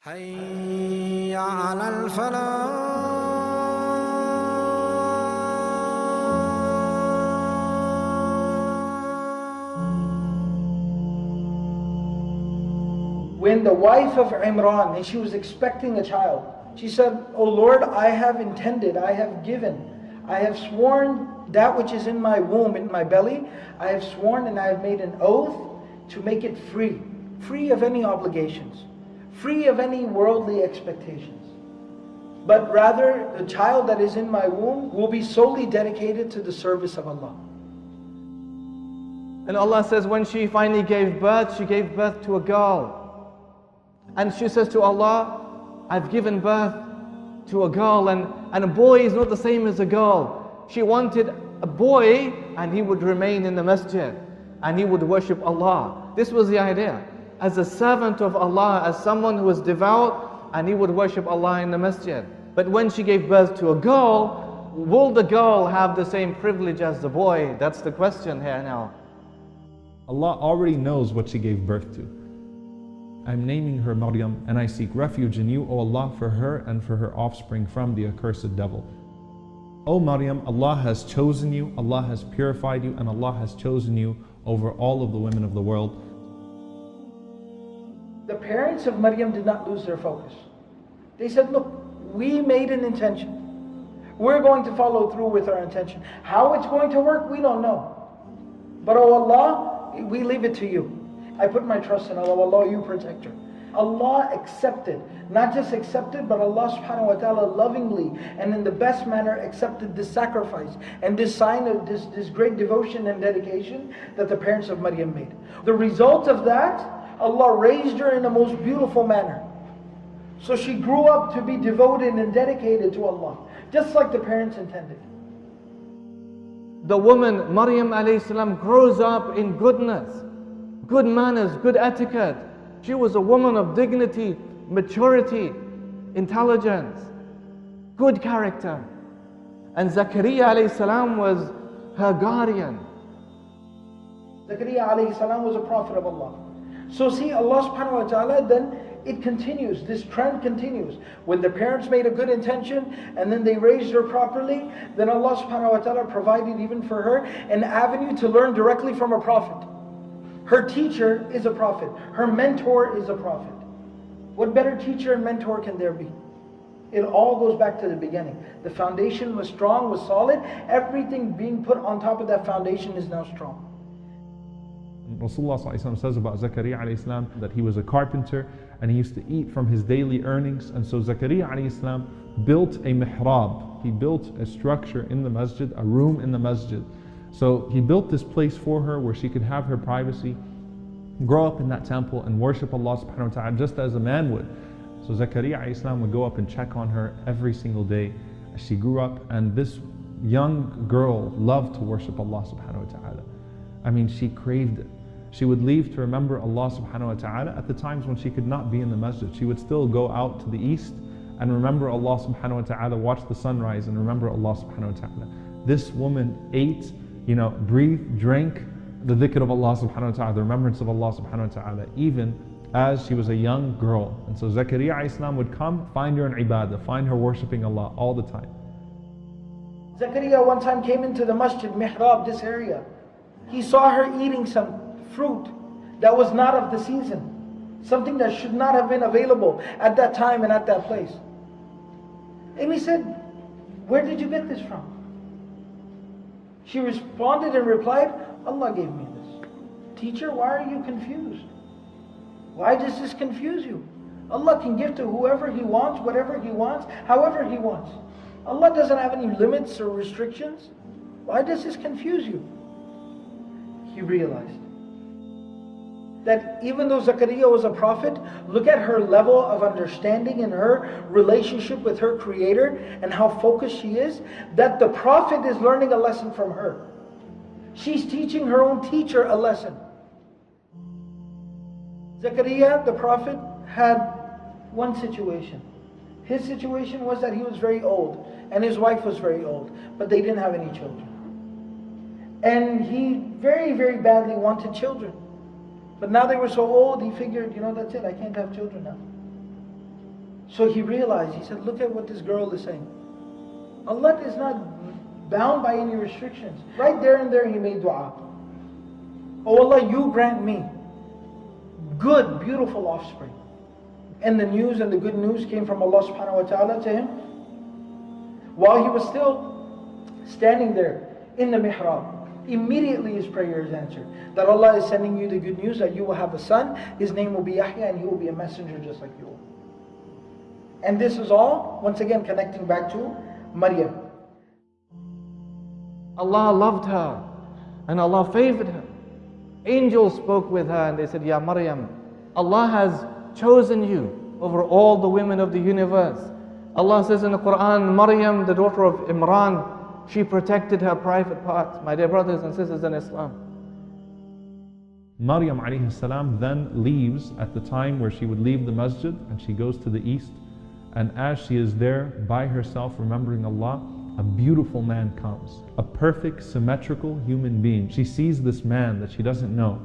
حي على الفلاح. When the wife of Imran, and she was expecting a child, she said, "O Lord, I have intended, I have given, I have sworn that which is in my womb, in my belly, I have sworn and I have made an oath to make it free, free of any obligations, free of any worldly expectations. But rather, the child that is in my womb will be solely dedicated to the service of Allah." And Allah says when she finally gave birth to a girl. And she says to Allah, I've given birth to a girl, and a boy is not the same as a girl. She wanted a boy and he would remain in the masjid and he would worship Allah. This was the idea. As a servant of Allah, as someone who was devout, and he would worship Allah in the masjid. But when she gave birth to a girl, will the girl have the same privilege as the boy? That's the question here now. Allah already knows what she gave birth to. I'm naming her Maryam, and I seek refuge in you, O Allah, for her and for her offspring from the accursed devil. O Maryam, Allah has chosen you, Allah has purified you, and Allah has chosen you over all of the women of the world. The parents of Maryam did not lose their focus. They said, look, we made an intention. We're going to follow through with our intention. How it's going to work, we don't know. But oh Allah, we leave it to you. I put my trust in Allah. Allah, you protect her. Allah accepted, not just accepted, but Allah subhanahu wa ta'ala lovingly and in the best manner accepted this sacrifice and this sign of this great devotion and dedication that the parents of Maryam made. The result of that, Allah raised her in the most beautiful manner. So she grew up to be devoted and dedicated to Allah, just like the parents intended. The woman, Maryam alayhi salam, grows up in goodness, good manners, good etiquette. She was a woman of dignity, maturity, intelligence, good character. And Zakaria alayhi salam was her guardian. Zakaria alayhi salam was a prophet of Allah. So see, Allah subhanahu wa ta'ala, then it continues, this trend continues. When the parents made a good intention and then they raised her properly, then Allah subhanahu wa ta'ala provided even for her an avenue to learn directly from a prophet. Her teacher is a prophet. Her mentor is a prophet. What better teacher and mentor can there be? It all goes back to the beginning. The foundation was strong, was solid. Everything being put on top of that foundation is now strong. Rasulullah says about Zakaria that he was a carpenter and he used to eat from his daily earnings. And so Zakaria built a mihrab. He built a structure in the masjid, a room in the masjid. So he built this place for her where she could have her privacy, grow up in that temple and worship Allah subhanahu wa ta'ala just as a man would. So Zakaria would go up and check on her every single day as she grew up, and this young girl loved to worship Allah subhanahu wa ta'ala. I mean, she craved it. She would leave to remember Allah subhanahu wa ta'ala at the times when she could not be in the masjid. She would still go out to the east and remember Allah subhanahu wa ta'ala, watch the sunrise and remember Allah subhanahu wa ta'ala. This woman ate, breathed, drank the dhikr of Allah subhanahu wa ta'ala, the remembrance of Allah subhanahu wa ta'ala, even as she was a young girl. And so Zakaria would come, find her in ibadah, find her worshipping Allah all the time. Zakaria one time came into the masjid, mihrab, this area. He saw her eating some fruit that was not of the season, something that should not have been available at that time and at that place. And he said, "Where did you get this from?" She responded and replied, "Allah gave me this." "Teacher, why are you confused? Why does this confuse you? Allah can give to whoever He wants, whatever He wants, however He wants. Allah doesn't have any limits or restrictions. Why does this confuse you?" He realized that even though Zakaria was a prophet, look at her level of understanding and her relationship with her Creator and how focused she is, that the prophet is learning a lesson from her. She's teaching her own teacher a lesson. Zakaria, the prophet, had one situation. His situation was that he was very old and his wife was very old, but they didn't have any children. And he very, very badly wanted children. But now they were so old, he figured, that's it, I can't have children now. So he realized, he said, look at what this girl is saying. Allah is not bound by any restrictions. Right there and there he made dua. Oh Allah, you grant me good, beautiful offspring. And the news and the good news came from Allah subhanahu wa ta'ala to him. While he was still standing there in the mihrab, immediately his prayer is answered. That Allah is sending you the good news that you will have a son, his name will be Yahya, and he will be a messenger just like you. And this is all, once again, connecting back to Maryam. Allah loved her and Allah favored her. Angels spoke with her and they said, Ya Maryam, Allah has chosen you over all the women of the universe. Allah says in the Quran, Maryam, the daughter of Imran, she protected her private parts. My dear brothers and sisters in Islam. Maryam alayhi salam then leaves at the time where she would leave the masjid, and she goes to the east. And as she is there by herself remembering Allah, a beautiful man comes. A perfect, symmetrical human being. She sees this man that she doesn't know,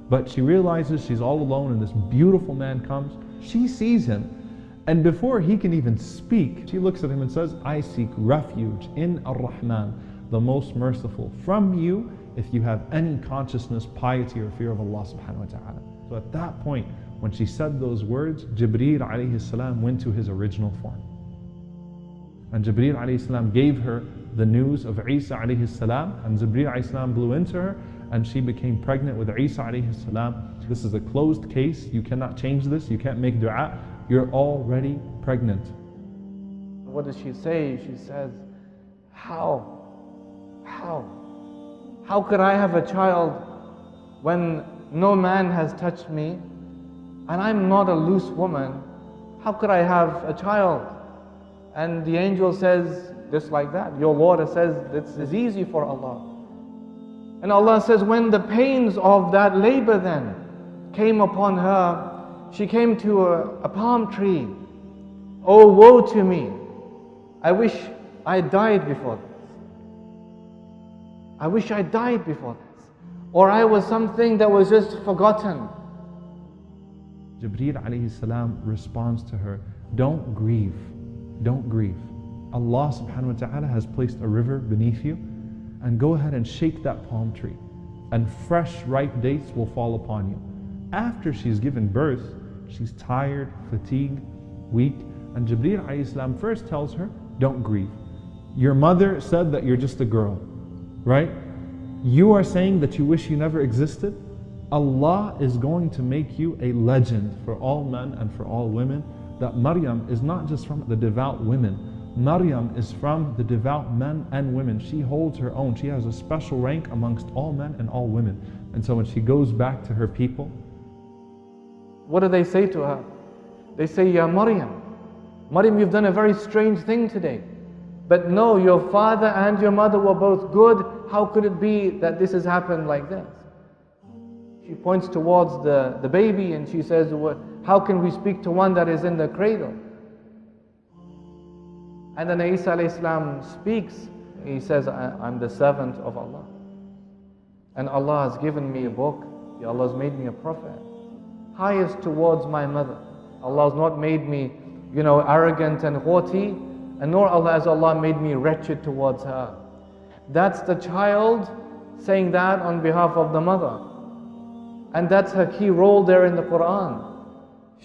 but she realizes she's all alone and this beautiful man comes. She sees him, and before he can even speak, she looks at him and says, I seek refuge in Ar-Rahman, the most merciful, from you if you have any consciousness, piety or fear of Allah subhanahu wa ta'ala. So at that point, when she said those words, Jibreel alayhi salam went to his original form. And Jibreel alayhi salam gave her the news of Isa alayhi salam, and Jibreel alayhi salam blew into her, and she became pregnant with Isa alayhi salam. This is a closed case. You cannot change this. You can't make dua. You're already pregnant. What does she say? She says, How could I have a child when no man has touched me and I'm not a loose woman? How could I have a child? And the angel says, just like that, your Lord says, this is easy for Allah. And Allah says, when the pains of that labor then came upon her, she came to a palm tree. Oh, woe to me. I wish I died before this. I wish I died before this. Or I was something that was just forgotten. Jibreel alayhi salam responds to her, don't grieve, don't grieve. Allah subhanahu wa ta'ala has placed a river beneath you, and go ahead and shake that palm tree, and fresh ripe dates will fall upon you. After she's given birth, she's tired, fatigued, weak, and Jibreel alayhi salam first tells her, don't grieve. Your mother said that you're just a girl, right? You are saying that you wish you never existed. Allah is going to make you a legend for all men and for all women, that Maryam is not just from the devout women. Maryam is from the devout men and women. She holds her own. She has a special rank amongst all men and all women. And so when she goes back to her people, what do they say to her? They say, Ya Maryam, Maryam, you've done a very strange thing today. But no, your father and your mother were both good. How could it be that this has happened like this? She points towards the baby and she says, how can we speak to one that is in the cradle? And then Isa alayhi salam speaks. He says, I'm the servant of Allah. And Allah has given me a book. Allah has made me a prophet. Highest towards my mother. Allah has not made me, arrogant and haughty. And nor has Allah made me wretched towards her. That's the child saying that on behalf of the mother. And that's her key role there in the Quran.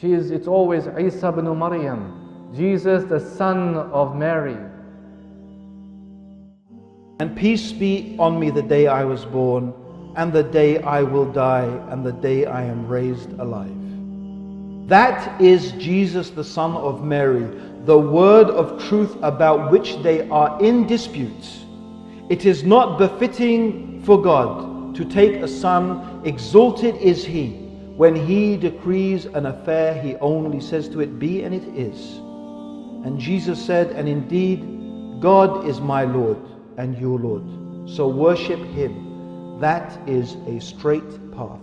It's always Isa ibn Maryam, Jesus the son of Mary. And peace be on me the day I was born, and the day I will die, and the day I am raised alive. That is Jesus the son of Mary, the word of truth about which they are in dispute. It is not befitting for God to take a son, exalted is he. When he decrees an affair, he only says to it, be, and it is. And Jesus said, and indeed, God is my Lord and your Lord. So worship him. That is a straight path.